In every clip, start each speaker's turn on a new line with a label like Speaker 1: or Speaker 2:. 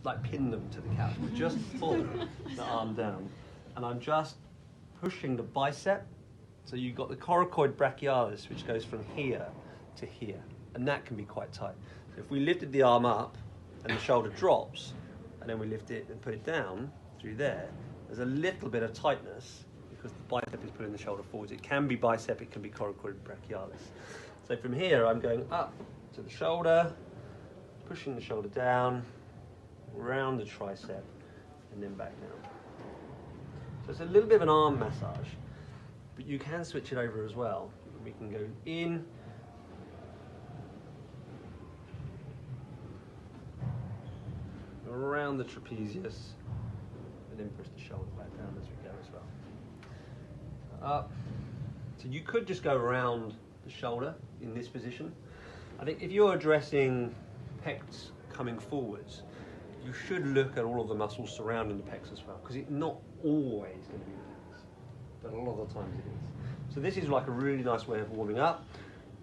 Speaker 1: like pin them to the couch. We just pull the arm down, and I'm just pushing the bicep. So you've got the coracoid brachialis, which goes from here to here, and that can be quite tight. So if we lifted the arm up and the shoulder drops, and then we lift it and put it down through there, there's a little bit of tightness because the bicep is pulling the shoulder forwards. It can be bicep, it can be coracoid brachialis. So from here, I'm going up to the shoulder, pushing the shoulder down, around the tricep, and then back down. So it's a little bit of an arm massage, but you can switch it over as well. We can go in, around the trapezius, and then push the shoulder back down as we go as well. Up. So you could just go around the shoulder in this position. I think if you're addressing pecs coming forwards, you should look at all of the muscles surrounding the pecs as well, because it's not always going to be the pecs, but a lot of the times it is. So this is like a really nice way of warming up.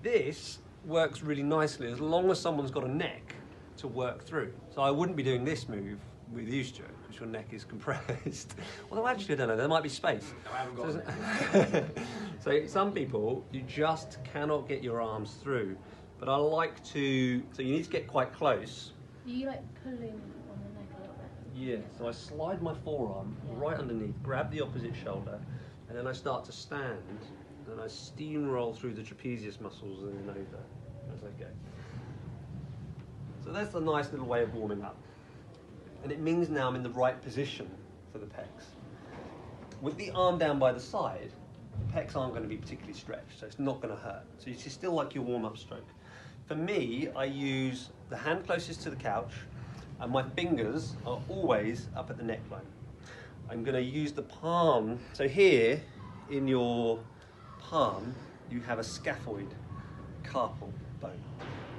Speaker 1: This works really nicely as long as someone's got a neck to work through. So I wouldn't be doing this move with you, Stuart, because your neck is compressed. Although actually, I don't know, there might be space.
Speaker 2: No, I haven't got it.
Speaker 1: So some people, you just cannot get your arms through. But I like to, so you need to get quite close.
Speaker 3: Are you like pulling on the neck a little bit?
Speaker 1: Yeah, so I slide my forearm right underneath, grab the opposite shoulder, and then I start to stand, and I steamroll through the trapezius muscles and then over as I go. So that's a nice little way of warming up. And it means now I'm in the right position for the pecs. With the arm down by the side, the pecs aren't going to be particularly stretched, so it's not going to hurt. So it's still like your warm-up stroke. For me, I use the hand closest to the couch, and my fingers are always up at the neckline. I'm going to use the palm. So here, in your palm, you have a scaphoid carpal bone,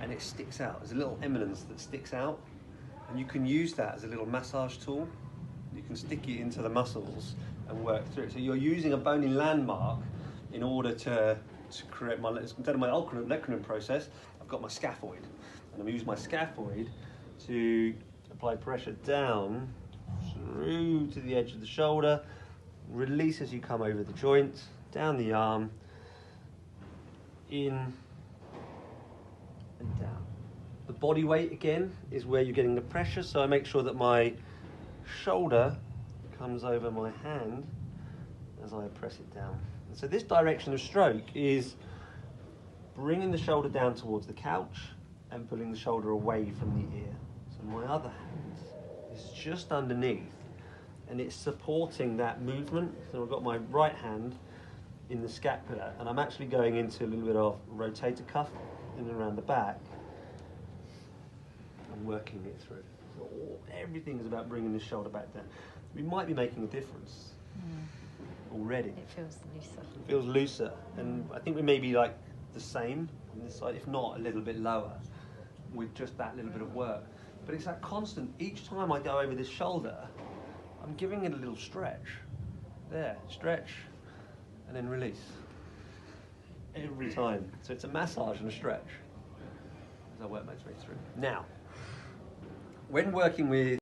Speaker 1: and it sticks out. There's a little eminence that sticks out, and you can use that as a little massage tool. You can stick it into the muscles and work through it. So you're using a bony landmark in order to create my, instead of my olecranon process, I've got my scaphoid. And I'm using my scaphoid to apply pressure down through to the edge of the shoulder, release as you come over the joint, down the arm, in and down. The body weight again is where you're getting the pressure, so I make sure that my shoulder comes over my hand as I press it down. And so this direction of stroke is bringing the shoulder down towards the couch and pulling the shoulder away from the ear. So my other hand is just underneath and it's supporting that movement. So I've got my right hand in the scapula and I'm actually going into a little bit of rotator cuff in and around the back and working it through. So everything is about bringing the shoulder back down. We might be making a difference already.
Speaker 4: It feels looser.
Speaker 1: It feels looser, and I think we may be like the same on this side, if not a little bit lower, with just that little bit of work. But it's that constant, each time I go over this shoulder, I'm giving it a little stretch. There, stretch, and then release. Every time. So it's a massage and a stretch as I work my way through. Now, when working with